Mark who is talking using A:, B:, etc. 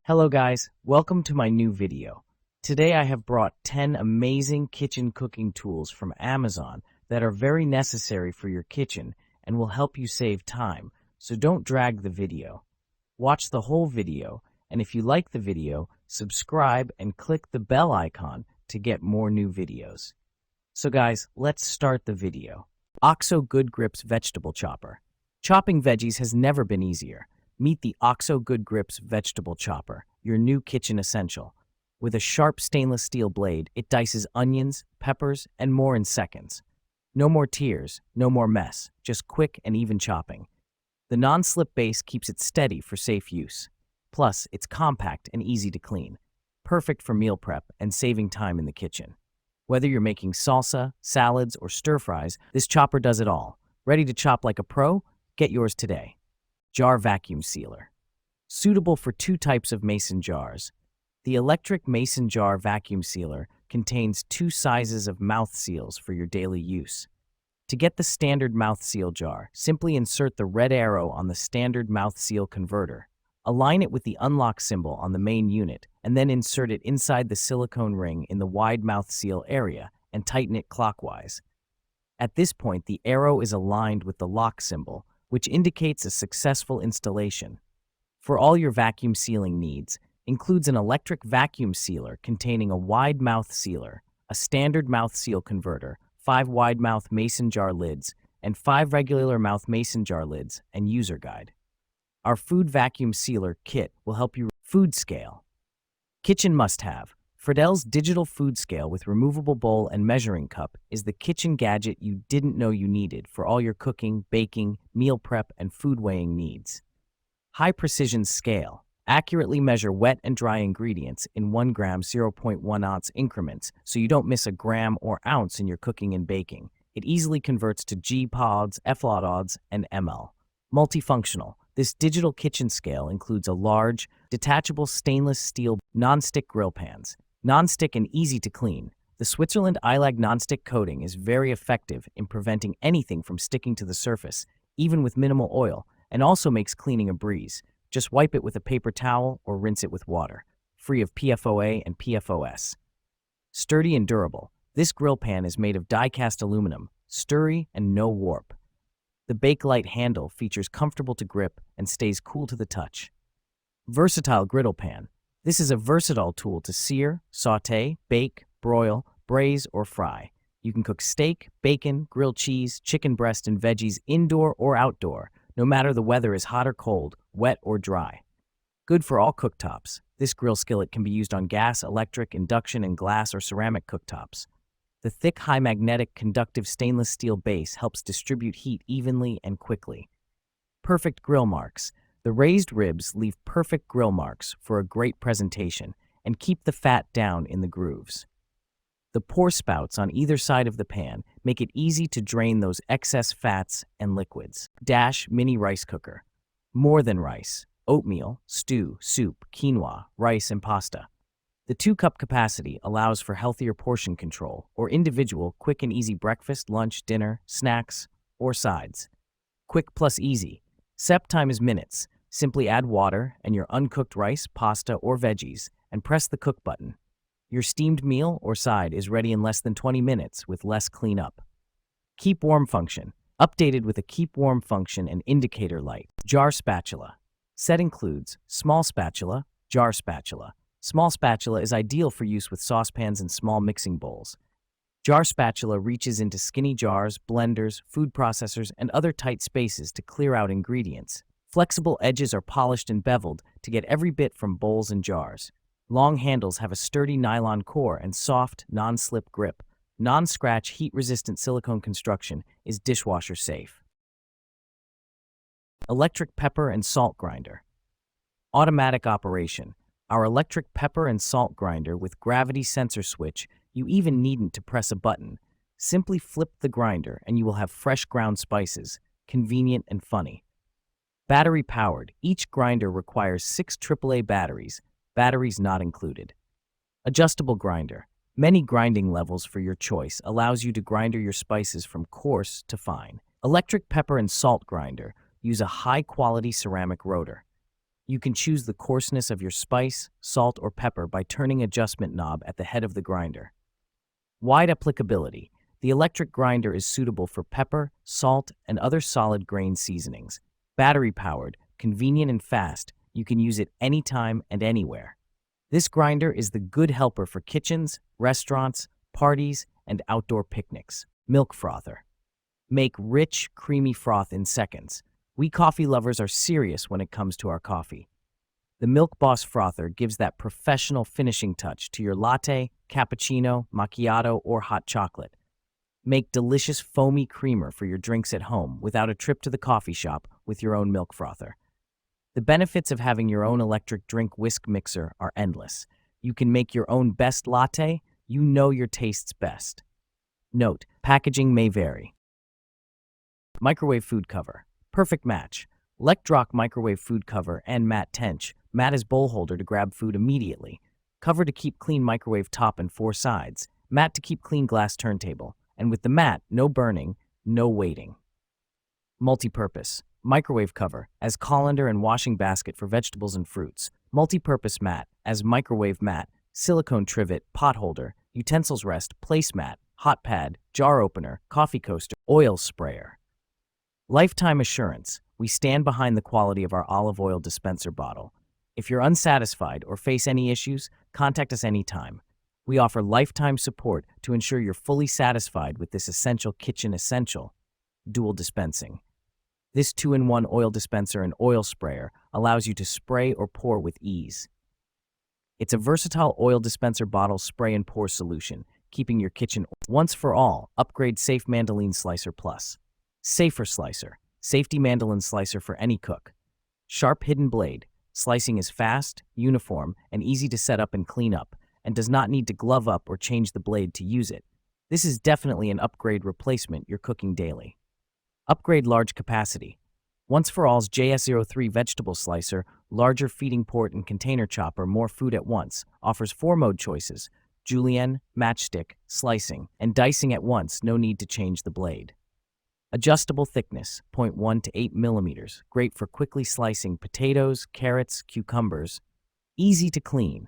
A: Hello guys, welcome to my new video. Today I have brought 10 amazing kitchen cooking tools from Amazon that are very necessary for your kitchen and will help you save time, so don't drag the video. Watch the whole video, and if you like the video, subscribe and click the bell icon to get more new videos. So guys, let's start the video. OXO Good Grips Vegetable Chopper. Chopping veggies has never been easier. Meet the OXO Good Grips Vegetable Chopper, your new kitchen essential. With a sharp stainless steel blade, it dices onions, peppers, and more in seconds. No more tears, no more mess, just quick and even chopping. The non-slip base keeps it steady for safe use. Plus, it's compact and easy to clean. Perfect for meal prep and saving time in the kitchen. Whether you're making salsa, salads, or stir-fries, this chopper does it all. Ready to chop like a pro? Get yours today. Jar Vacuum Sealer. Suitable for two types of mason jars. The electric mason jar vacuum sealer contains two sizes of mouth seals for your daily use. To get the standard mouth seal jar, simply insert the red arrow on the standard mouth seal converter. Align it with the unlock symbol on the main unit, and then insert it inside the silicone ring in the wide mouth seal area and tighten it clockwise. At this point, the arrow is aligned with the lock symbol, which indicates a successful installation. For all your vacuum sealing needs, includes an electric vacuum sealer containing a wide mouth sealer, a standard mouth seal converter, 5 wide mouth mason jar lids, and 5 regular mouth mason jar lids, and user guide. Our food vacuum sealer kit will help you. Food scale. Kitchen must-have. Friedel's digital food scale with removable bowl and measuring cup is the kitchen gadget you didn't know you needed for all your cooking, baking, meal prep, and food weighing needs. High precision scale. Accurately measure wet and dry ingredients in 1 gram 0.1 ounce increments so you don't miss a gram or ounce in your cooking and baking. It easily converts to G-pods, F-pods, and ml. Multifunctional. This digital kitchen scale includes a large, detachable stainless steel non-stick grill pans. Non-stick and easy to clean. The Switzerland Ilag non-stick coating is very effective in preventing anything from sticking to the surface, even with minimal oil, and also makes cleaning a breeze. Just wipe it with a paper towel or rinse it with water, free of PFOA and PFOS. Sturdy and durable. This grill pan is made of die-cast aluminum, sturdy and no warp. The Bakelite handle features comfortable to grip and stays cool to the touch. Versatile griddle pan. This is a versatile tool to sear, sauté, bake, broil, braise, or fry. You can cook steak, bacon, grilled cheese, chicken breast, and veggies indoor or outdoor, no matter the weather is hot or cold, wet or dry. Good for all cooktops. This grill skillet can be used on gas, electric, induction, and glass or ceramic cooktops. The thick, high magnetic, conductive stainless steel base helps distribute heat evenly and quickly. Perfect grill marks. The raised ribs leave perfect grill marks for a great presentation and keep the fat down in the grooves. The pour spouts on either side of the pan make it easy to drain those excess fats and liquids. Dash Mini Rice Cooker. More than rice. Oatmeal, stew, soup, quinoa, rice, and pasta. The 2-cup capacity allows for healthier portion control or individual quick and easy breakfast, lunch, dinner, snacks, or sides. Quick plus easy. Setup time is minutes. Simply add water and your uncooked rice, pasta, or veggies, and press the cook button. Your steamed meal or side is ready in less than 20 minutes with less cleanup. Keep warm function. Updated with a keep warm function and indicator light. Jar spatula. Set includes small spatula, jar spatula. Small spatula is ideal for use with saucepans and small mixing bowls. Jar spatula reaches into skinny jars, blenders, food processors, and other tight spaces to clear out ingredients. Flexible edges are polished and beveled to get every bit from bowls and jars. Long handles have a sturdy nylon core and soft, non-slip grip. Non-scratch, heat-resistant silicone construction is dishwasher safe. Electric pepper and salt grinder. Automatic operation. Our electric pepper and salt grinder with gravity sensor switch, you even needn't to press a button. Simply flip the grinder and you will have fresh ground spices. Convenient and funny. Battery powered. Each grinder requires 6 AAA batteries. Batteries not included. Adjustable grinder. Many grinding levels for your choice allows you to grind your spices from coarse to fine. Electric pepper and salt grinder. Use a high-quality ceramic rotor. You can choose the coarseness of your spice, salt, or pepper by turning adjustment knob at the head of the grinder. Wide applicability. The electric grinder is suitable for pepper, salt, and other solid grain seasonings. Battery-powered, convenient and fast, you can use it anytime and anywhere. This grinder is the good helper for kitchens, restaurants, parties, and outdoor picnics. Milk frother. Make rich, creamy froth in seconds. We coffee lovers are serious when it comes to our coffee. The Milk Boss frother gives that professional finishing touch to your latte, cappuccino, macchiato, or hot chocolate. Make delicious foamy creamer for your drinks at home without a trip to the coffee shop with your own milk frother. The benefits of having your own electric drink whisk mixer are endless. You can make your own best latte. You know your tastes best. Note, packaging may vary. Microwave food cover. Perfect match. Lectrock microwave food cover and mat tench. Mat is bowl holder to grab food immediately. Cover to keep clean microwave top and 4 sides. Mat to keep clean glass turntable. And with the mat, no burning, no waiting. Multi-purpose. Microwave cover as colander and washing basket for vegetables and fruits. Multi-purpose mat as microwave mat, silicone trivet, pot holder, utensils rest, placemat, hot pad, jar opener, coffee coaster, oil sprayer. Lifetime assurance. We stand behind the quality of our olive oil dispenser bottle. If you're unsatisfied or face any issues, contact us anytime. We offer lifetime support to ensure you're fully satisfied with this essential kitchen essential. Dual dispensing. This 2-in-1 oil dispenser and oil sprayer allows you to spray or pour with ease. It's a versatile oil dispenser bottle spray and pour solution, keeping your kitchen once for all. Upgrade Safe Mandolin Slicer Plus. Safer Slicer. Safety mandolin slicer for any cook. Sharp hidden blade. Slicing is fast, uniform, and easy to set up and clean up, and does not need to glove up or change the blade to use it. This is definitely an upgrade replacement you're cooking daily. Upgrade large capacity. Once for all's JS03 vegetable slicer, larger feeding port and container chopper, more food at once, offers 4 mode choices: julienne, matchstick, slicing, and dicing at once, no need to change the blade. Adjustable thickness, 0.1 to 8 millimeters, great for quickly slicing potatoes, carrots, cucumbers. Easy to clean.